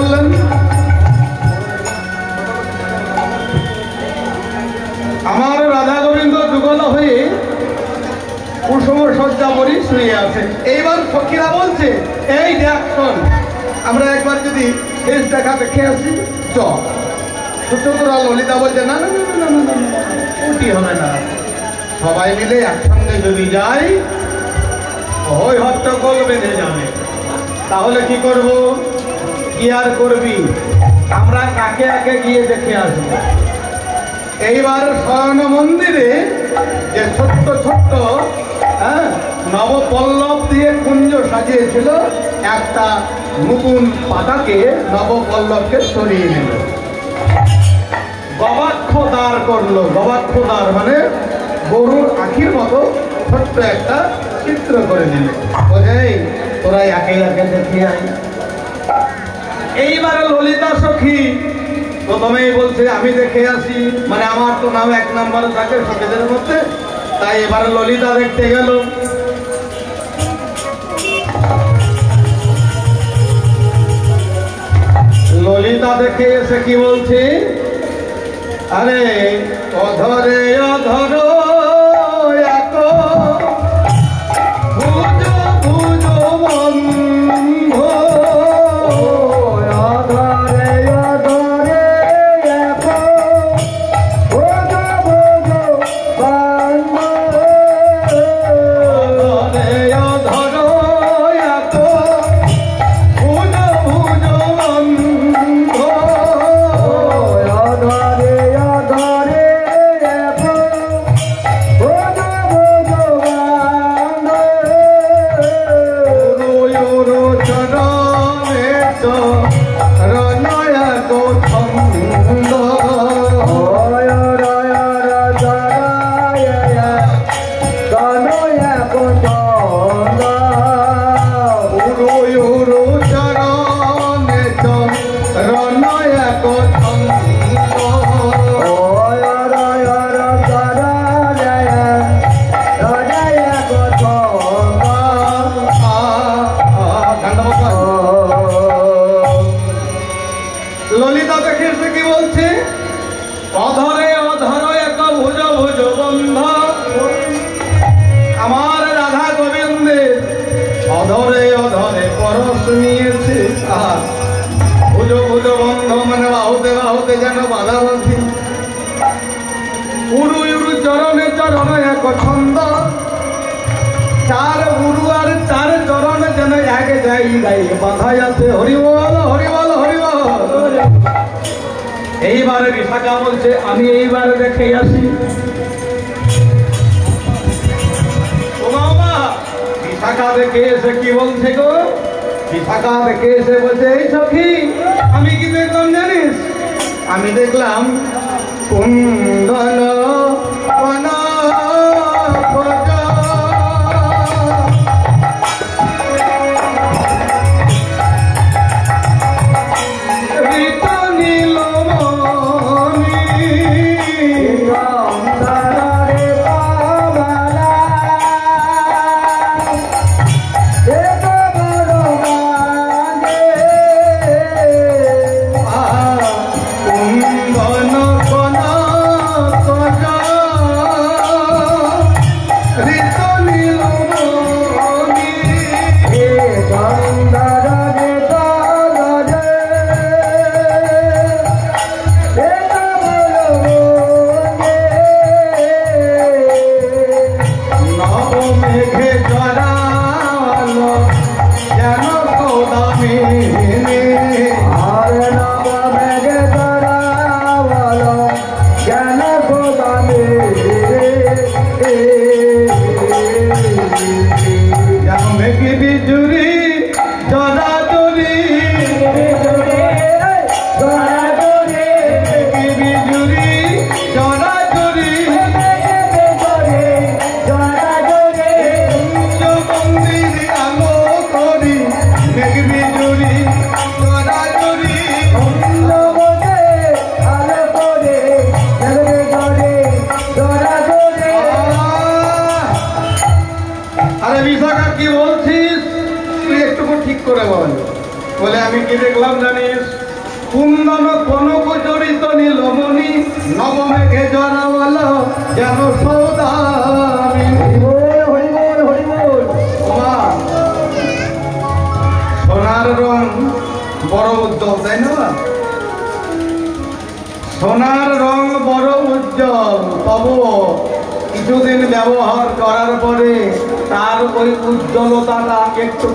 বললেন, আমার রাধা গোবিন্দ যুগল হয়ে কুসুম সজ্জা পরি শুয়ে আছে। এইবার সখীরা বলছে, এই দেখ শোন, আমরা একবার যদি বেশ দেখা দেখে আসি, চ। ছোটরা ললিতা বলছে, না না না না না না, ওটি হবে না, সবাই মিলে একসঙ্গে যদি যাই ওই হট্টগোল বেঁধে যাবে। তাহলে কি করব? কি আর করবি, আমরা কাকে আগে গিয়ে দেখে আসবো। এইবার শয়ন মন্দিরে যে ছোট্ট ছোট্ট নবপল্লব দিয়ে কুঞ্জ সাজিয়েছিল, একটা নতুন পাতাকে নবপল্লবকে সরিয়ে নিল, গবাক্ষ দ্বার করলো। গবাক্ষ দ্বার মানে গরুর আখির মতো ছোট্ট একটা চিত্র করে দিল। বোঝাই তোরা একে একে দেখে আই। এইবারে ললিতা সখী প্রথমেই বলছে, আমি দেখে আসি, মানে আমার তো নাম এক নম্বরে থাকে সখীদের মধ্যে। তাই এবারে ললিতা দেখতে গেল। ললিতা দেখে এসে কি বলছে, আরে অধরে অধর ললিতা দেখে এসে কি বলছে, অধরে অধর এক ভুজ ভুজ বন্ধ। আমার রাধা গোবিন্দের অধরে অধরে পরশ নিয়েছে, ভুজ ভুজ বন্ধ মানে বাহুতে বাহুতে যেন বাধা বাঁধি। উরু উরু চরণে চরণ এক ছন্দ, চার উরু আর চার চরণ যেন এক যাই গাই বাঁধা আছে। হরিবল হরিবল হরিবল। এইবারে বিশাখা বলছে, আমি এইবারে দেখে আসি। বিশাখা দেখে এসে কি বলছে গো, বিশাখা দেখে এসে বলছে, এই সখী আমি কি দেখলাম জানিস? আমি দেখলাম কুন্দন জানিস কুন্দন কনক জড়িত নীলমণি নবমেঘে জড়াওয়ালা যেন সৌদামিনী। সোনার রং বড় উজ্জ্বল, তাই না? সোনার রং বড় উজ্জ্বল, তবু কিছুদিন ব্যবহার করার পরে তার ওই উজ্জ্বলতাটা একটু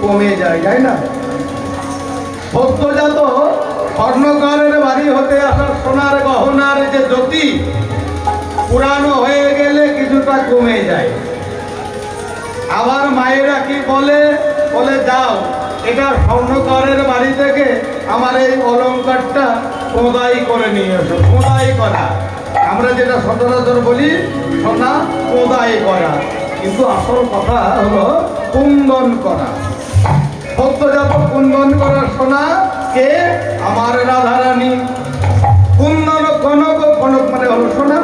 কমে যায়, তাই না? সদ্যজাত স্বর্ণকারের বাড়ি হতে আসা সোনার গহনার যে জ্যোতি পুরানো হয়ে গেলে কিছুটা কমে যায়। আবার মায়েরা কি বলে, বলে যাও এটা স্বর্ণকারের বাড়ি থেকে আমার এই অলংকারটা খোদাই করে নিয়ে এসো। খোদাই করা, আমরা যেটা সচরাচর বলি সোনা খোদাই করা, কিন্তু আসল কথা হলো কুন্দন করা। সত্যজাত কুন্দন করা সোনা কে? আমার রাধারানী। কুন্দন কনক, কনক মানে হলো সোনা,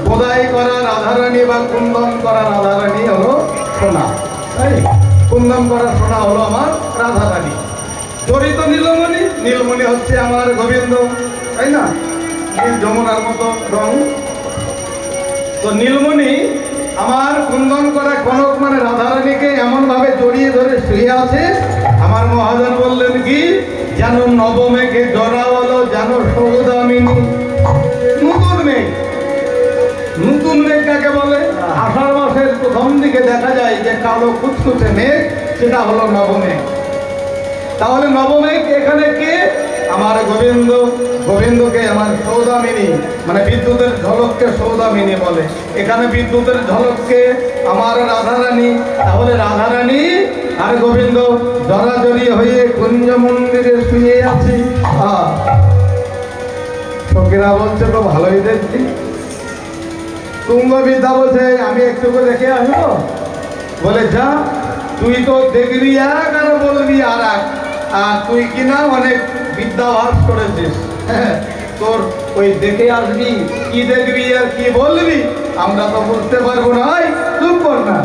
খোদাই করা রাধারানী বা কুন্দন করা রাধারানী হলো সোনা। কুন্দন করা সোনা হলো আমার রাধারানী। জড়িত নীলমণি, নীলমণি হচ্ছে আমার গোবিন্দ, তাই না? নীল যমুনার মতো রং। তো নীলমণি আমার কুন্দন করা কনক মানে রাধারানীকে এমন ভাবে জড়িয়ে ধরে শুয়ে আছে, আমার মহাজন বললেন কি যেন নবমেঘে জড়াওয়ালো যেন সৌদামিনী। নতুন মেঘ, নতুন মেঘ কাকে বলে? আষাঢ় মাসের প্রথম দিকে দেখা যায় যে কালো কুচকুচে মেঘ, সেটা হলো নবমেঘ। তাহলে নবমেঘ এখানে কে? আমার গোবিন্দ। গোবিন্দকে আমার সৌদামিনী মানে বিদ্যুতের ঝলককে সৌদামিনী বলে। এখানে বিদ্যুতের ঝলককে আমার রাধারানী। তাহলে রাধারানী আর গোবিন্দ জড়াজড়ি হয়ে কুঞ্জ মন্দিরে শুয়ে আছি। সখীরা বলছে তো ভালোই দেখছি। তুঙ্গবিদ্যা বলছে আমি একটু দেখে আসবো। বলে যা, তুই তো দেখবি এক আর বলবি আর এক, আর তুই কিনা অনেক বিদ্যাভাস করেছিস। তোর ওই দেখে আসবি, কি দেখবি আর কি বলবি আমরা তো বুঝতে পারবো না। চুপ কর না,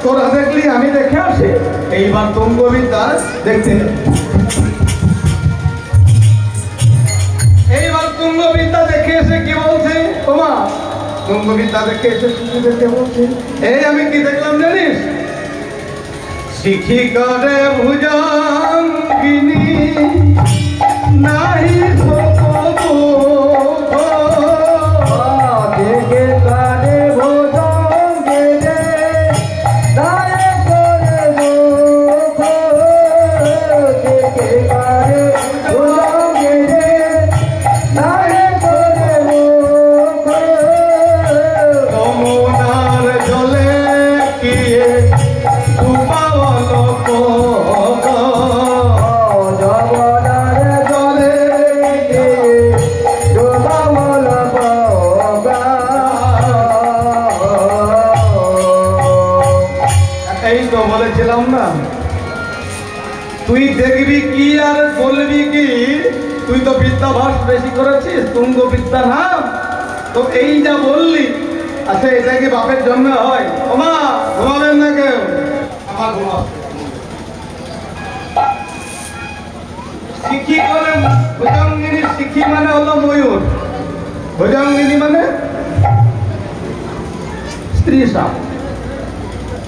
তোরা দেখলি আমি দেখে আসি। এইবার তুঙ্গবিদ্যা দেখতে, এইবার তুঙ্গবিদ্যা দেখে এসে কি বলছে? তোমা তুঙ্গবিদ্যা দেখে এসে শুধু দেখে বলছে, এই আমি কি দেখলাম জানিস? শিখি করে ভুজঙ্গিনী নাহি দেখে কারে ভুজঙ্গে দায়ে করে দেখে কারে ভুজঙ্গে দায়ে করে যমুনার জলে কি বলেছিলাম না, তুই দেখবি কি আর বলবি কি? তুই তো বিদ্যাভাস বেশি করেছিস, তুঙ্গ বিদ্যা না। তো এই যা বললি, আচ্ছা এটা কি বাপের জন্য হয়? ওমা ঘুমাবেন না কেউ? আমার ঘুমা। শিখি করে ভুজঙ্গিনী, শিখি মানে হলো ময়ূর, ভুজঙ্গিনী মানে স্ত্রী সাপ।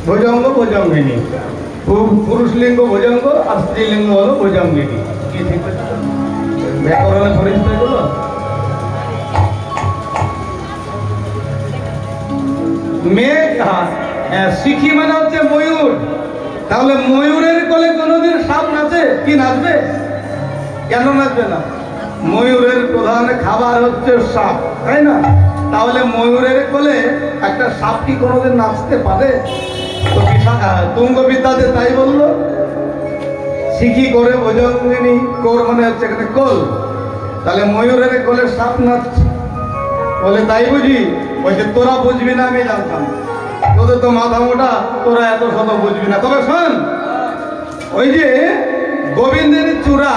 ভুজঙ্গ ভুজঙ্গিনী, পুরুষ লিঙ্গ ভুজঙ্গ আর স্ত্রীলিঙ্গ হলো ভুজঙ্গিনী। কি ঠিক ব্যাকরণে পরিচিত এগুলো? মেঘ, শিখি মানে হচ্ছে ময়ূর। তাহলে ময়ূরের কোলে কোনোদিন সাপ নাচে? কি নাচবে? কেন নাচবে না? ময়ূরের প্রধান খাবার হচ্ছে সাপ, তাই না? তাহলে ময়ূরের কোলে একটা সাপ কি কোনোদিন নাচতে পারে? তো তুঙ্গবিদ্যাতে তাই বললো, শিখি করে ভুজঙ্গিনী, কোর মানে হচ্ছে এখানে কোল। তাহলে ময়ূরের কোলে সাপ নাচছে। বলে তাই বুঝি? বলছে তোরা বুঝবি না আমি জানতাম, তোদের তো মাথা মোটা, তোরা এত শত বুঝবি না। তবে শোন, ওই যে গোবিন্দের চূড়া,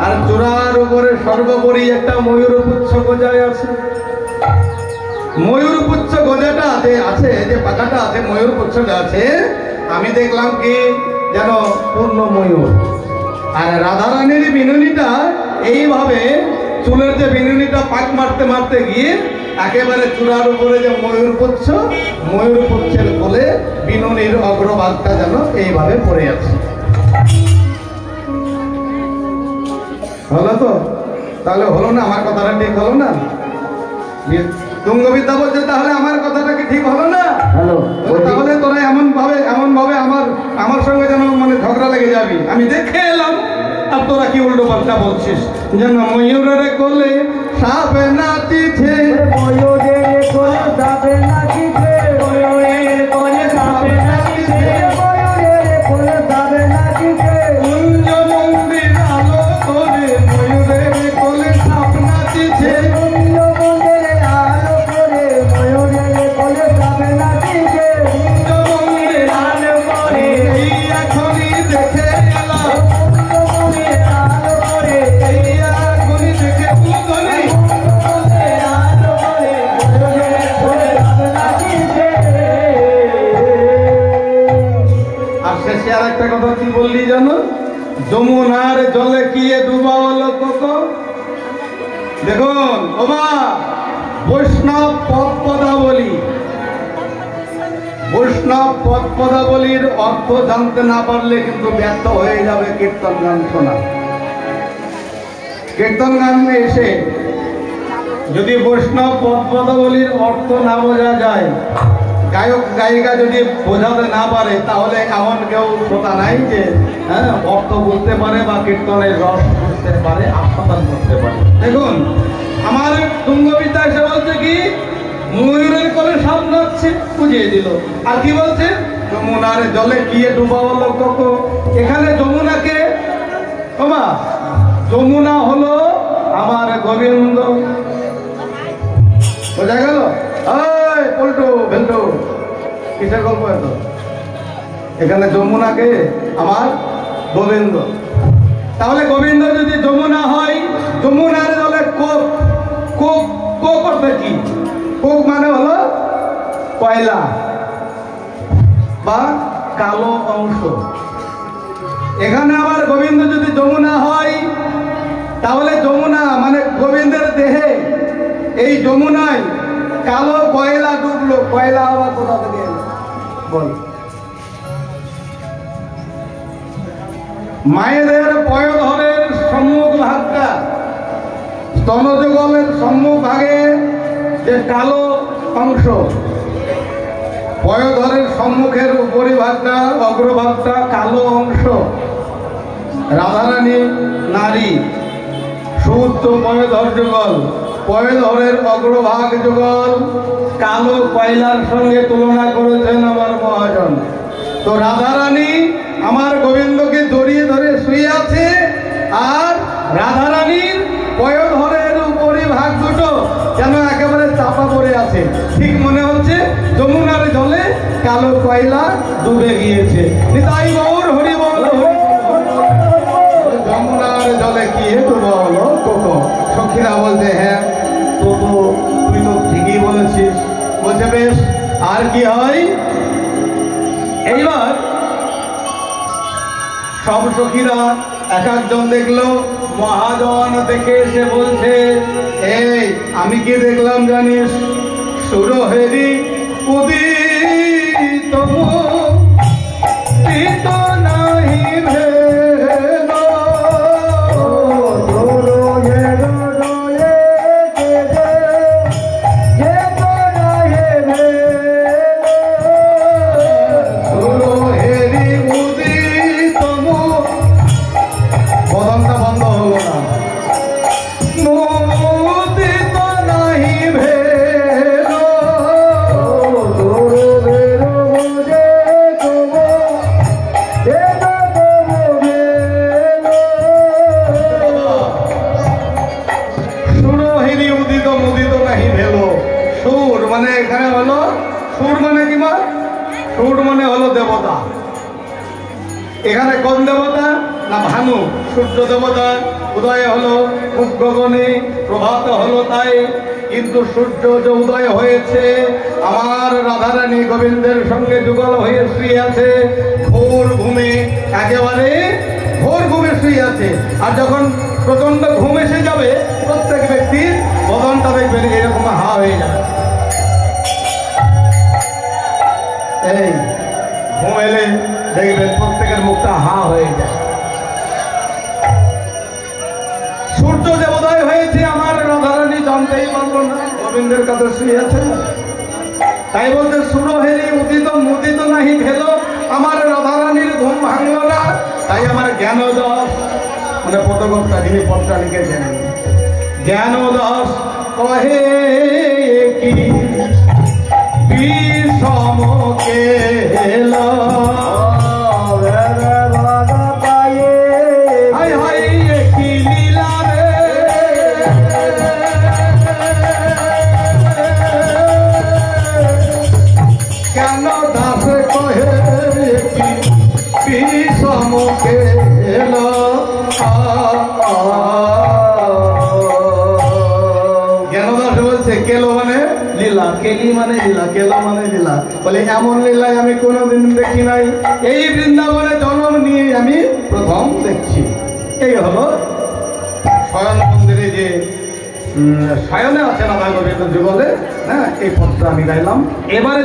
আর চূড়ার উপরে সর্বোপরি একটা ময়ূর পুচ্ছ গজায় আছে। ময়ূর পুচ্ছ গজাটা আছে, যে পাখাটা আছে, ময়ূর পুচ্ছটা আছে। আমি দেখলাম কি যেন পূর্ণ ময়ূর, আর রাধারানীর বিনুনিটা এইভাবে চুলের যে বিনুনিটা পাক মারতে মারতে গিয়ে একেবারে চূড়ার উপরে যে ময়ূর পুচ্ছের কোলে বিনুনির অগ্রভাগটা যেন এইভাবে পড়ে আছে। হলো তো? তাহলে হলো না? আমার কথাটা ঠিক হলো না? তুঙ্গবিদ্যা বলছে তাহলে আমার কথাটা কি ঠিক হলো না? তাহলে তোরা এমন ভাবে আমার সঙ্গে যেন মানে ঝগড়া লেগে যাবি। আমি দেখে এলাম আর তোরা কি উল্টো পাল্টা বলছিস। যেন ময়ূরের কোলে সাপ নাচিছে, ময়ূরের কোলে সাপ নাচিছে, ময়ূরের কোলে সাপ নাচিছে, ময়ূরের কোলে সাপ নাচিছে, কুঞ্জ মন্দির আলো করে ময়ূরের কোলে সাপ নাচিছে, কুঞ্জ মন্দির আলো করে ময়ূরের কোলে সাপ নাচিছে, কুঞ্জ মন্দির আলো করে এই এখনই দেখে এলাম, কুঞ্জ মন্দির আলো করে এই এখনই দেখে বুঝলি। আলো করে ময়ূরের কোলে সাপ নাচিছে। আর শেষে আর একটা কথা কি বললি জানো? যমুনার জলে কি ডুবা হলো কত। দেখুন ওমা, বৈষ্ণব পদাবলীর অর্থ জানতে না পারলে কিন্তু ব্যর্থ হয়ে যাবে কীর্তন গান শোনা। কীর্তন গান এসে যদি বৈষ্ণব পদাবলীর অর্থ না বোঝা যায়, গায়ক গায়িকা যদি বোঝাতে না পারে, তাহলে এমন কেউ শ্রোতা নাই যে অর্থ বুঝতে পারে বা কীর্তনের রস বুঝতে পারে, আস্বাদন করতে পারে। দেখুন আমার তুঙ্গবিদ্যা এসে বলছে কি, ময়ূরের কোলে সাপ নাচছে, বুঝিয়ে দিল। আর কি বলছে? যমুনার জলে গিয়ে ডুবা হলো কত। এখানে যমুনাকে ওমা, যমুনা হলো আমার গোবিন্দ। বোঝা গেল? পল্টু ভেল্টু কিসের গল্প এত? এখানে যমুনাকে আমার গোবিন্দ। তাহলে গোবিন্দ যদি যমুনা হয়, যমুনার জলে কোক কোক কোক করতে কি? কোক মানে হলো কয়লা বা কালো অংশ। এখানে আমার গোবিন্দ যদি যমুনা হয়, তাহলে যমুনা মানে গোবিন্দের দেহে এই যমুনায় কালো কয়লা ডুবলো। কয়লা আবার কোথা থেকে এলো বল? মায়েদের পয়ধরের সম্মুখ ভাগটা, স্তনযুগলের সম্মুখ ভাগে যে কালো অংশ, পয়ধরের সম্মুখের উপরিভাগটা অগ্রভাগটা কালো অংশ। রাধারানী নারী, সুউচ্চ পয়ধর যুগল, পয়ধরের অগ্রভাগ যুগল কালো কয়লার সঙ্গে তুলনা করেছেন আমার মহাজন। তো রাধারানী আমার গোবিন্দকে জড়িয়ে ধরে শুয়ে আছে, আর রাধারানীর পয়ধরের উপরিভাগ দুটো যেন একেবারে চাপা পড়ে আছে। ঠিক মনে হচ্ছে যমুনার জলে কালো কয়লা ডুবে গিয়েছে। নিতাই গৌর হরি বল। যমুনার জলে কি ডুবা হলো কত। সখীরা বলছে হ্যাঁ তো তুই তো ঠিকই বলেছিস। বলছে বেশ, আর কি হয়? এইবার সব সখীরা এক একজন দেখলো। মহাজন দেখে এসে বলছে, এই আমি কি দেখলাম জানিস? সুরহেরি উদিত মুদিত নাহি ভেদ, সুরহেরি উদিত বদনটা বন্ধ হলো না। মুদিত নাহি ভেদ, সুরহিনী উদিত মুদিত নাহি ভেদ। সুর মানে এখানে হলো, সুর মানে কি মা? সুর মানে হলো দেবতা। এখানে কোন দেবতা? না ভানু, সূর্য দেবতা। উদয় হলো খুব গগনে, প্রভাত হলো তাই। কিন্তু সূর্য যে উদয় হয়েছে, আমার রাধারানী গোবিন্দের সঙ্গে যুগল হয়ে শুয়ে আছে ঘোর ঘুমে, একেবারে ঘোর ঘুমে শুয়ে আছে। আর যখন প্রচন্ড ঘুম এসে যাবে প্রত্যেক ব্যক্তির বদনটা দেখবেন এরকম হা হয়ে যাবে। এই ঘুম এলে দেখবেন প্রত্যেকের মুখটা হা হয়ে যায়। সূর্য দেবোদয় হয়েছে, আমার রাধারানী জানতেই পারল না, গোবিন্দের কাছে শুয়ে আছে। তাই বলতে সুরো হেরি উদিত মুদিত নাহি ভেদ, আমার রাধারানীর ঘুম ভাঙল না। তাই আমার জ্ঞান দাস মানে পদকর্তা যিনি পদটা লিখেছেন, জ্ঞান দাস কহে কি বিষম কেল, হাই হাই কি লীলা রে, কেন দাস কহে কি বিষম কেল। জ্ঞানদাস বলছে কেলো মানে লীলা, কেলি মানে লীলা, কেলো মানে লীলা। বলে এমন লীলায় আমি কোনোদিন দেখি নাই, এই বৃন্দাবনে জন্ম নিয়ে আমি প্রথম দেখছি। এই হলো শয়ন মন্দিরে যে শয়নে আছে রাধা গোবিন্দ যুগলে, হ্যাঁ এই পথটা আমি গাইলাম। এবারে